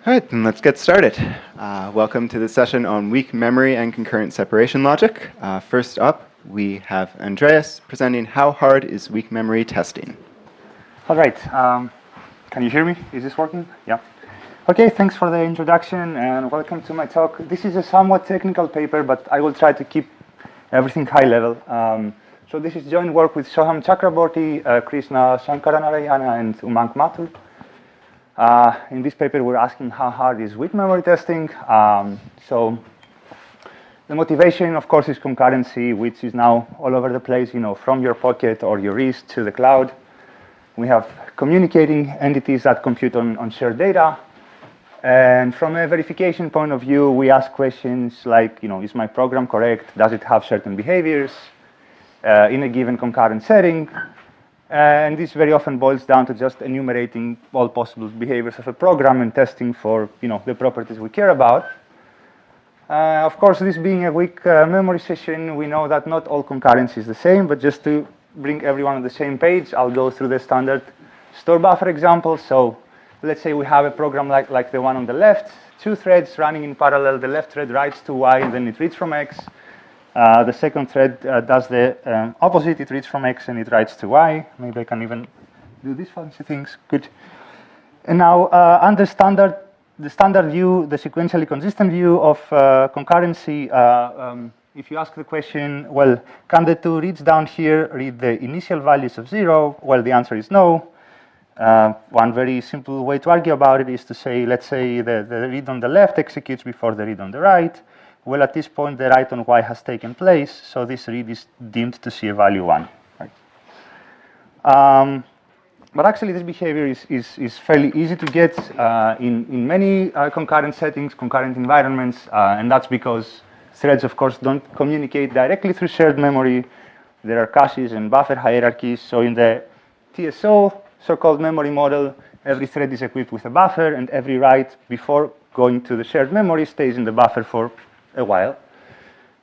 All right, then let's get started. Welcome to the session on weak memory and concurrent separation logic. First up, we have Andreas presenting how hard is weak memory testing. All right. Can you hear me? Is this working? Yeah. Okay, thanks for the introduction and welcome to my talk. This is a somewhat technical paper, but I will try to keep everything high level. So this is joint work with Soham, Chakraborty, Krishna, Shankara, Narayanan, and Umang, Mathur. In this paper, we're asking how hard is weak memory testing. So the motivation, of course, is concurrency, which is now all over the place, from your pocket or your wrist to the cloud. We have communicating entities that compute on shared data. And from a verification point of view, we ask questions like, is my program correct? Does it have certain behaviors in a given concurrent setting? And this very often boils down to just enumerating all possible behaviors of a program and testing for the properties we care about. Of course, this being a weak memory session, we know that not all concurrency is the same, but just to bring everyone on the same page, I'll go through the standard store buffer example. So let's say we have a program like the one on the left, two threads running in parallel. The left thread writes to y, and then it reads from x. The second thread does the opposite. It reads from x and it writes to y. Maybe I can even do these fancy things. Good. And now, under the standard view, the sequentially consistent view of concurrency, if you ask the question, well, can the two reads down here read the initial values of 0? Well, the answer is no. One very simple way to argue about it is to say, let's say the read on the left executes before the read on the right. Well, at this point, the write on y has taken place, so this read is deemed to see a value 1. Right? But actually, this behavior is fairly easy to get in many concurrent settings, concurrent environments, and that's because threads, of course, don't communicate directly through shared memory. There are caches and buffer hierarchies. So in the TSO, so-called memory model, every thread is equipped with a buffer, and every write before going to the shared memory stays in the buffer for a while.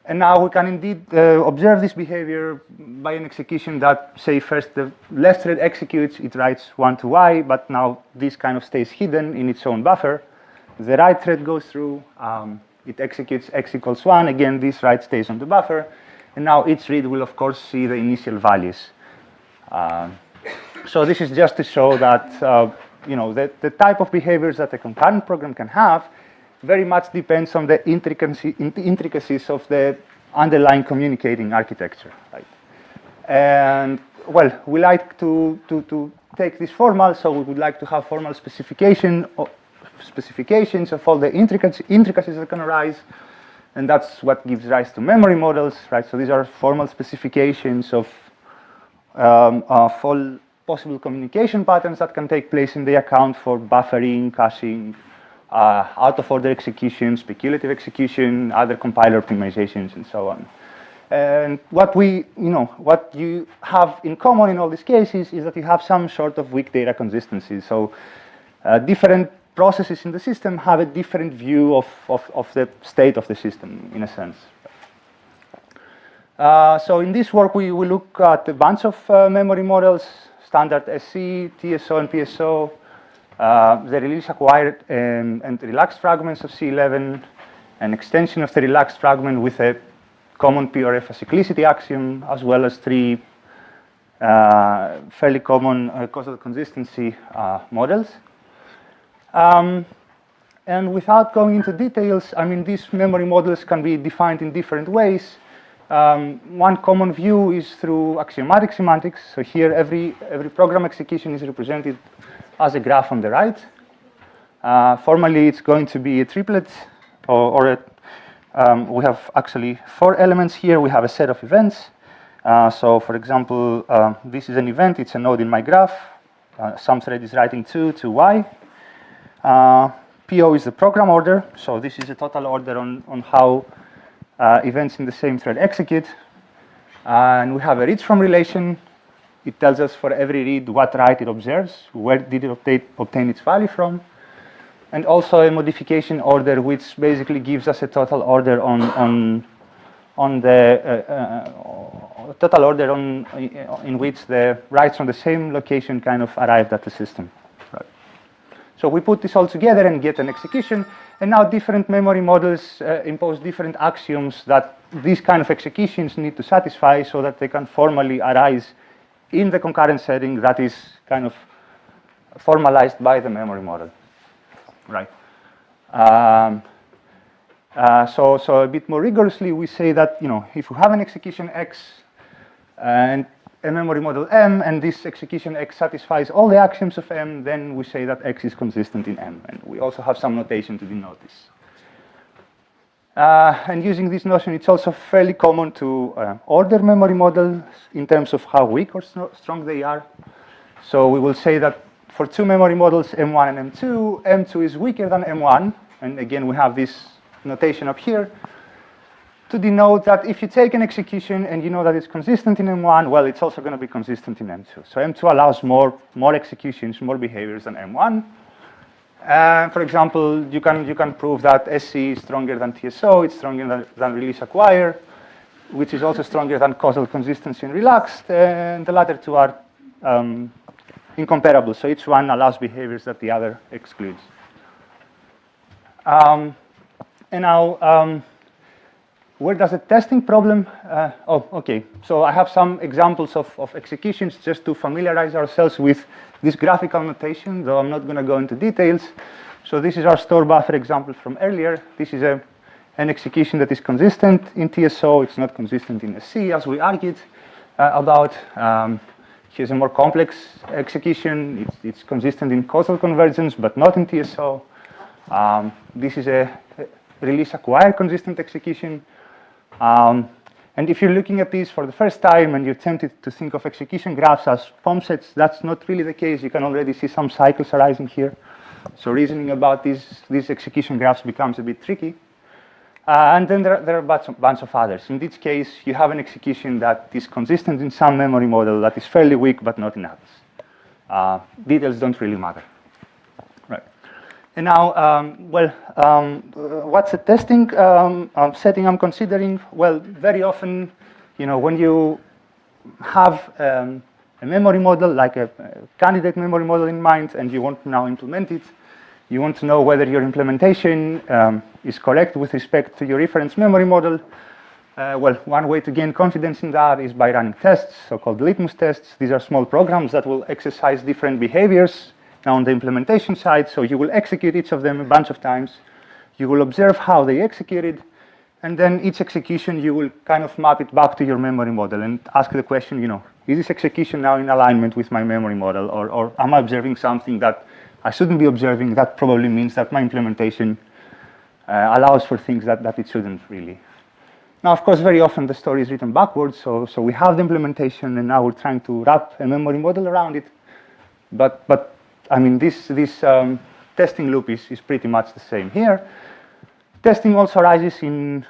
And now we can indeed observe this behavior by an execution that, say, first the left thread executes, it writes 1 to y, but now this kind of stays hidden in its own buffer. The right thread goes through, it executes x equals 1. Again, this write stays on the buffer. And now each read will, of course, see the initial values. So this is just to show that the type of behaviors that a concurrent program can have very much depends on the intricacies of the underlying communicating architecture. Right? And well, we like to take this formal, so we would like to have formal specifications of all the intricacies that can arise, and that's what gives rise to memory models. Right? So these are formal specifications of all possible communication patterns that can take place in the account for buffering, caching, out-of-order execution, speculative execution, other compiler optimizations, and so on. And what you have in common in all these cases is that you have some sort of weak data consistency. So different processes in the system have a different view of the state of the system, in a sense. So in this work, we look at a bunch of memory models, standard SC, TSO, and PSO, the release acquired and relaxed fragments of C11, an extension of the relaxed fragment with a common PRF acyclicity axiom, as well as 3 fairly common causal consistency models. And without going into details, I mean, these memory models can be defined in different ways. One common view is through axiomatic semantics. So here, every program execution is represented as a graph on the right. Formally, it's going to be a triplet, we have actually 4 elements here. We have a set of events. So, for example, this is an event. It's a node in my graph. Some thread is writing to y. PO is the program order. So this is a total order on how events in the same thread execute. And we have a reads from relation. It tells us for every read what write it observes, where did it obtain its value from, and also a modification order, which basically gives us a total order in which the writes from the same location kind of arrived at the system. Right. So we put this all together and get an execution, and now different memory models impose different axioms that these kind of executions need to satisfy so that they can formally arise in the concurrent setting that is kind of formalized by the memory model, right? So a bit more rigorously, we say that, you know, if we have an execution X and a memory model M, and this execution X satisfies all the axioms of M, then we say that X is consistent in M. And we also have some notation to denote this. And using this notion, it's also fairly common to order memory models in terms of how weak or strong they are. So we will say that for two memory models, M1 and M2, M2 is weaker than M1. And again, we have this notation up here to denote that if you take an execution and you know that it's consistent in M1, well, it's also going to be consistent in M2. So M2 allows more executions, more behaviors than M1. For example, you can prove that SC is stronger than TSO, it's stronger than release acquire, which is also stronger than causal consistency and relaxed, and the latter two are incomparable. So each one allows behaviors that the other excludes. And now, where does the testing problem? Okay. So I have some examples of executions just to familiarize ourselves with this graphical notation, though I'm not going to go into details. So this is our store buffer example from earlier. This is an execution that is consistent in TSO. It's not consistent in SC, as we argued about. Here's a more complex execution. It's consistent in causal convergence, but not in TSO. This is a release acquire consistent execution. And if you're looking at these for the first time and you're tempted to think of execution graphs as POM sets, that's not really the case. You can already see some cycles arising here. So reasoning about these execution graphs becomes a bit tricky. And then there are a bunch of others. In this case, you have an execution that is consistent in some memory model that is fairly weak, but not in others. Details don't really matter. And now, what's the testing setting I'm considering? Well, very often, you know, when you have a memory model, like a candidate memory model in mind, and you want to now implement it, you want to know whether your implementation is correct with respect to your reference memory model. Well, one way to gain confidence in that is by running tests, so-called litmus tests. These are small programs that will exercise different behaviors on the implementation side, so you will execute each of them a bunch of times. You will observe how they executed, and then each execution you will kind of map it back to your memory model and ask the question, you know, is this execution now in alignment with my memory model, or am I observing something that I shouldn't be observing? That probably means that my implementation allows for things that it shouldn't really. Now, of course, very often the story is written backwards, so we have the implementation, and now we're trying to wrap a memory model around it. But I mean, this testing loop is pretty much the same here. Testing also arises in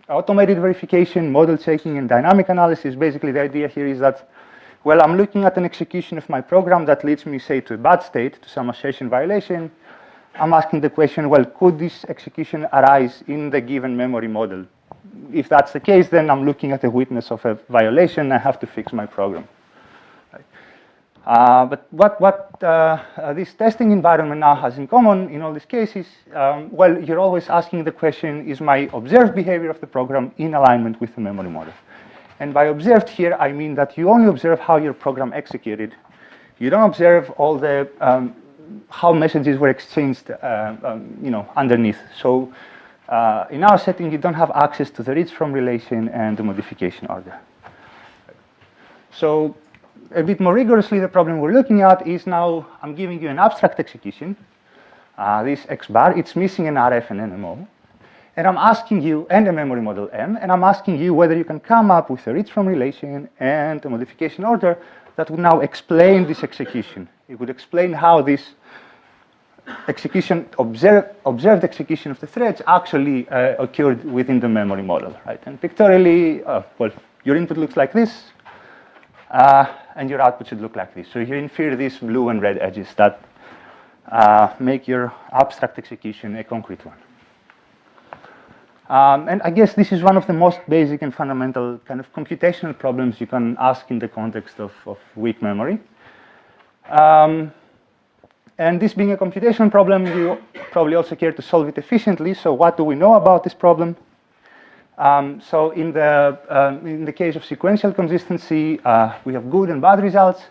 automated verification, model checking, and dynamic analysis. Basically, the idea here is that, well, I'm looking at an execution of my program that leads me, say, to a bad state, to some assertion violation. I'm asking the question, well, could this execution arise in the given memory model? If that's the case, then I'm looking at a witness of a violation. I have to fix my program. But what this testing environment now has in common in all these cases, well, you're always asking the question, is my observed behavior of the program in alignment with the memory model? And by observed here, I mean that you only observe how your program executed. You don't observe all the how messages were exchanged, you know, underneath. So in our setting, you don't have access to the reads from relation and the modification order. So a bit more rigorously, the problem we're looking at is now I'm giving you an abstract execution, this X bar, it's missing an RF and NMO. And I'm asking you, and a memory model M, and I'm asking you whether you can come up with a reads from relation and a modification order that would now explain this execution. It would explain how this execution, observed execution of the threads actually occurred within the memory model, right? And pictorially, well, your input looks like this. And your output should look like this. So you infer these blue and red edges that make your abstract execution a concrete one. And I guess this is one of the most basic and fundamental kind of computational problems you can ask in the context of weak memory. And this being a computational problem, you probably also care to solve it efficiently. So what do we know about this problem? So in the case of sequential consistency, we have good and bad results.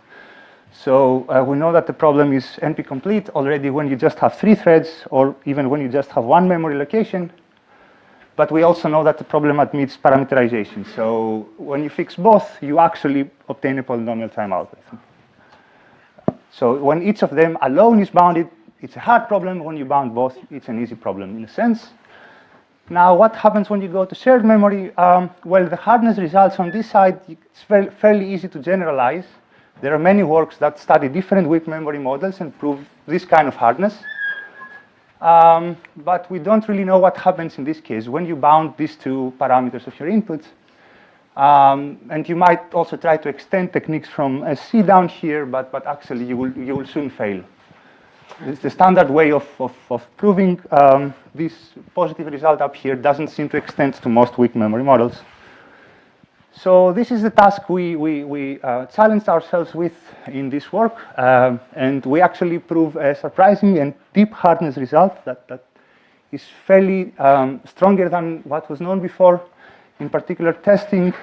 So we know that the problem is NP-complete already when you just have 3 threads, or even when you just have 1 memory location. But we also know that the problem admits parameterization. So when you fix both, you actually obtain a polynomial time algorithm. So when each of them alone is bounded, it's a hard problem. When you bound both, it's an easy problem in a sense. Now, what happens when you go to shared memory? Well, the hardness results on this side, it's fairly easy to generalize. There are many works that study different weak memory models and prove this kind of hardness. But we don't really know what happens in this case when you bound these 2 parameters of your inputs. And you might also try to extend techniques from SC down here, but actually you will soon fail. It's the standard way of proving this positive result up here doesn't seem to extend to most weak memory models. So this is the task we challenged ourselves with in this work, and we actually prove a surprising and deep hardness result that is fairly stronger than what was known before. In particular, testing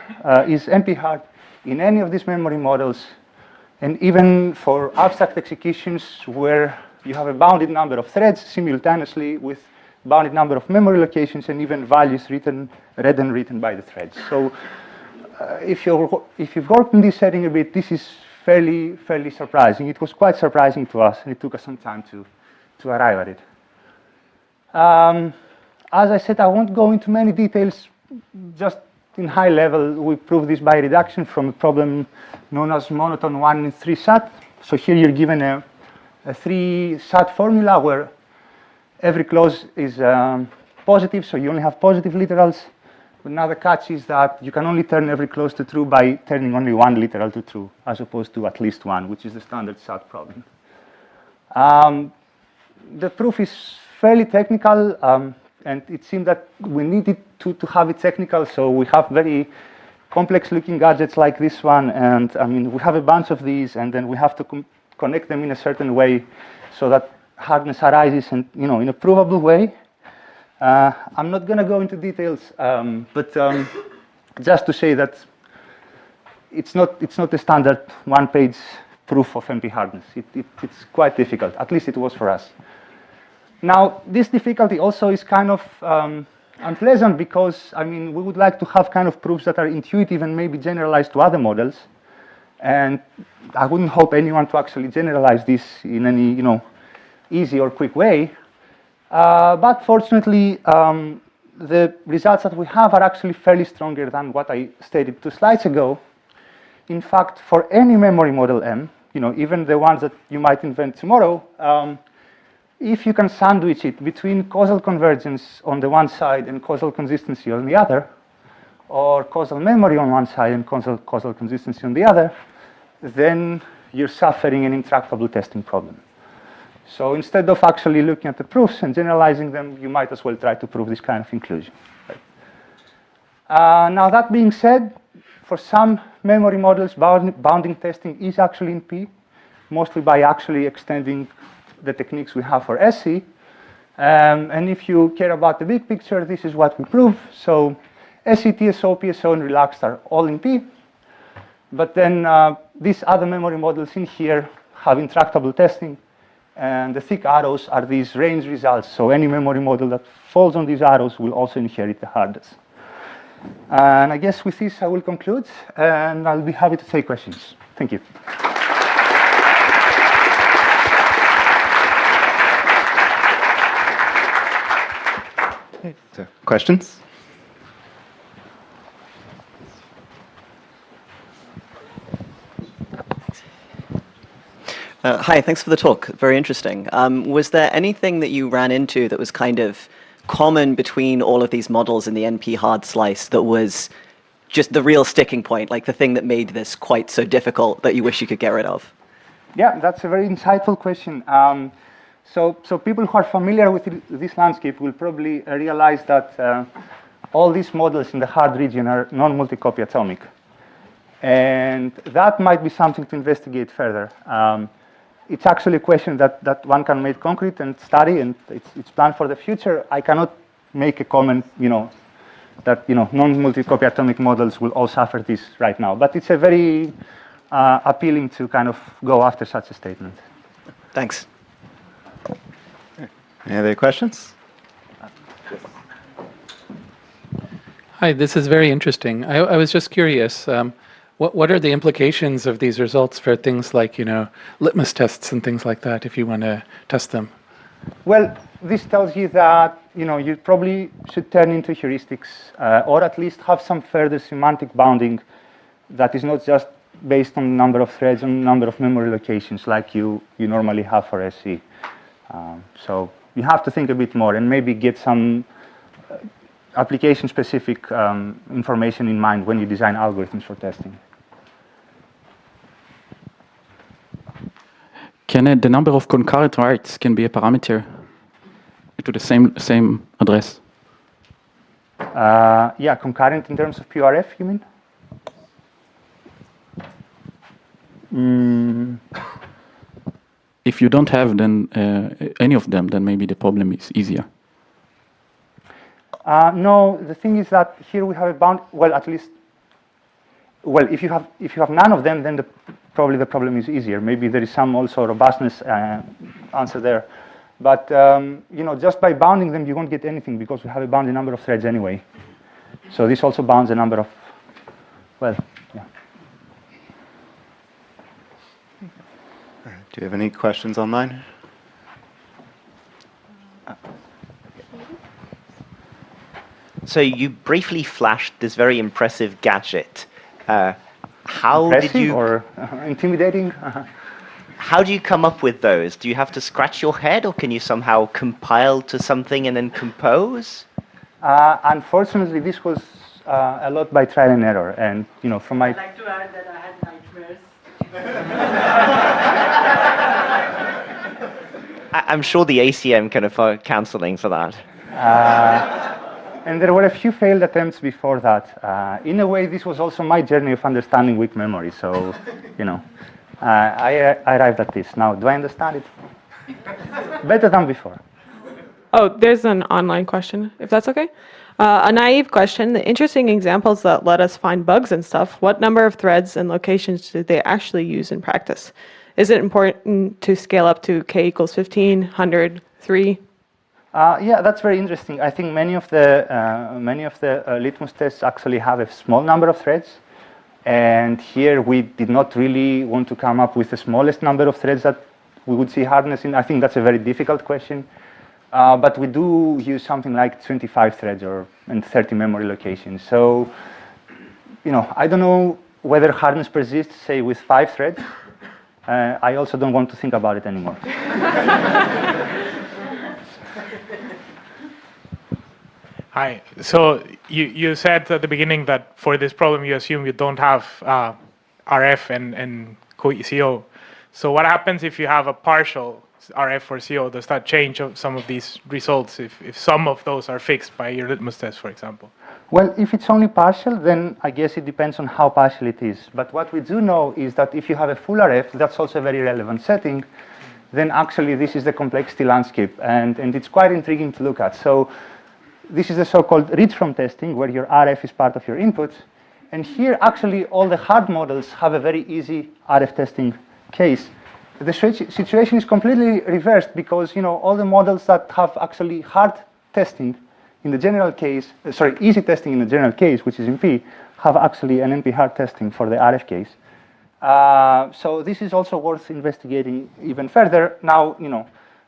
is NP-hard in any of these memory models, and even for abstract executions where you have a bounded number of threads simultaneously with bounded number of memory locations and even values read and written by the threads. So if you've worked in this setting a bit, this is fairly surprising. It was quite surprising to us, and it took us some time to arrive at it. As I said, I won't go into many details. Just in high level, we prove this by reduction from a problem known as monotone 1 in 3 SAT. So here you're given a 3 SAT formula where every clause is positive, so you only have positive literals. But now the catch is that you can only turn every clause to true by turning only 1 literal to true, as opposed to at least 1, which is the standard SAT problem. The proof is fairly technical, and it seemed that we needed to have it technical, so we have very complex-looking gadgets like this one, and I mean, we have a bunch of these, and then we have to connect them in a certain way so that hardness arises in a provable way. I'm not going to go into details, but just to say that it's not a standard one-page proof of NP hardness. It's quite difficult. At least it was for us. Now, this difficulty also is kind of unpleasant because, I mean, we would like to have kind of proofs that are intuitive and maybe generalized to other models. And I wouldn't hope anyone to actually generalize this in any, easy or quick way. But fortunately, the results that we have are actually fairly stronger than what I stated 2 slides ago. In fact, for any memory model M, even the ones that you might invent tomorrow, if you can sandwich it between causal convergence on the one side and causal consistency on the other, or causal memory on one side and causal consistency on the other, then you're suffering an intractable testing problem. So instead of actually looking at the proofs and generalizing them, you might as well try to prove this kind of inclusion. Right? Now, that being said, for some memory models, bounding testing is actually in P, mostly by actually extending the techniques we have for SC. And if you care about the big picture, this is what we prove. So SC, TSO, PSO, and relaxed are all in P. But then these other memory models in here have intractable testing. And the thick arrows are these range results. So any memory model that falls on these arrows will also inherit the hardness. And I guess with this, I will conclude. And I'll be happy to take questions. Thank you. So, questions? Hi, thanks for the talk. Very interesting. Was there anything that you ran into that was kind of common between all of these models in the NP hard slice that was just the real sticking point, like the thing that made this quite so difficult that you wish you could get rid of? Yeah, that's a very insightful question. So people who are familiar with this landscape will probably realize that all these models in the hard region are non-multi-copy atomic. And that might be something to investigate further. it's actually a question that one can make concrete and study, and it's planned for the future. I cannot make a comment, that non-multi-copy atomic models will all suffer this right now. But it's a very appealing to kind of go after such a statement. Thanks. Any other questions? Hi, this is very interesting. I was just curious, what are the implications of these results for things like, litmus tests and things like that, if you want to test them? Well, this tells you that, you probably should turn into heuristics, or at least have some further semantic bounding that is not just based on number of threads and number of memory locations like you normally have for SC. So you have to think a bit more and maybe get some application-specific information in mind when you design algorithms for testing. Can the number of concurrent writes can be a parameter to the same address? Yeah, concurrent in terms of PRF, you mean? If you don't have then any of them, then maybe the problem is easier. No, the thing is that here we have a bound. Well, at least, if you have none of them, then probably the problem is easier. Maybe there is some also robustness answer there, but just by bounding them, you won't get anything because we have a bounded number of threads anyway. So this also bounds the number of. Well, yeah. Do you have any questions online? So you briefly flashed this very impressive gadget. How Impressive did you or intimidating? How do you come up with those? Do you have to scratch your head, or can you somehow compile to something and then compose? Unfortunately, this was a lot by trial and error, and from my. I'd like to add that I had nightmares. I'm sure the ACM can afford counseling for that. And there were a few failed attempts before that. In a way, this was also my journey of understanding weak memory. So, I arrived at this. Now, do I understand it? Better than before. Oh, there's an online question, if that's okay. A naive question. The interesting examples that let us find bugs and stuff, what number of threads and locations do they actually use in practice? Is it important to scale up to k equals 15, 100, 3? Yeah, that's very interesting. I think many of the litmus tests actually have a small number of threads, and here we did not really want to come up with the smallest number of threads that we would see hardness in. I think that's a very difficult question, but we do use something like 25 threads and 30 memory locations. So, I don't know whether hardness persists, say, with 5 threads. I also don't want to think about it anymore. Hi. So you said at the beginning that for this problem you assume you don't have RF and CO. So what happens if you have a partial RF or CO? Does that change some of these results if some of those are fixed by your litmus test, for example? Well, if it's only partial, then I guess it depends on how partial it is. But what we do know is that if you have a full RF, that's also a very relevant setting, then actually this is the complexity landscape, and it's quite intriguing to look at. So this is the so-called read-from testing, where your RF is part of your input. And here, actually, all the hard models have a very easy RF testing case. The situation is completely reversed because, all the models that have actually hard testing in the general case, easy testing in the general case, which is NP, have actually an NP hard testing for the RF case. So this is also worth investigating even further. Now,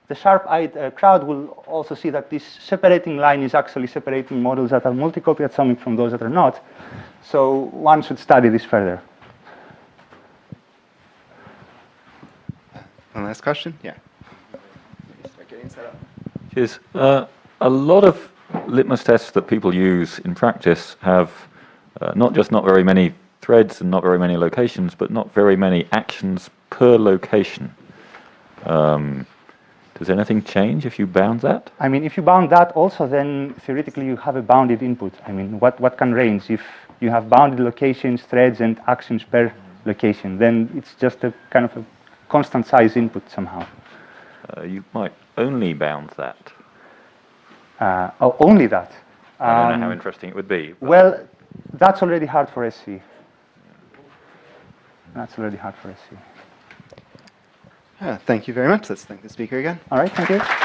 the sharp-eyed crowd will also see that this separating line is actually separating models that are multi-copy atomic from those that are not. So one should study this further. One last question? Yeah. Start getting set up. Cheers. A lot of litmus tests that people use in practice have not very many threads and not very many locations, but not very many actions per location. Does anything change if you bound that? I mean, if you bound that also, then theoretically you have a bounded input. I mean, what can range? If you have bounded locations, threads, and actions per location, then it's just a kind of a constant size input somehow. You might only bound that. Oh, only that. I don't know how interesting it would be. But Well, that's already hard for SC. That's already hard for SC. Thank you very much. Let's thank the speaker again. All right, thank you.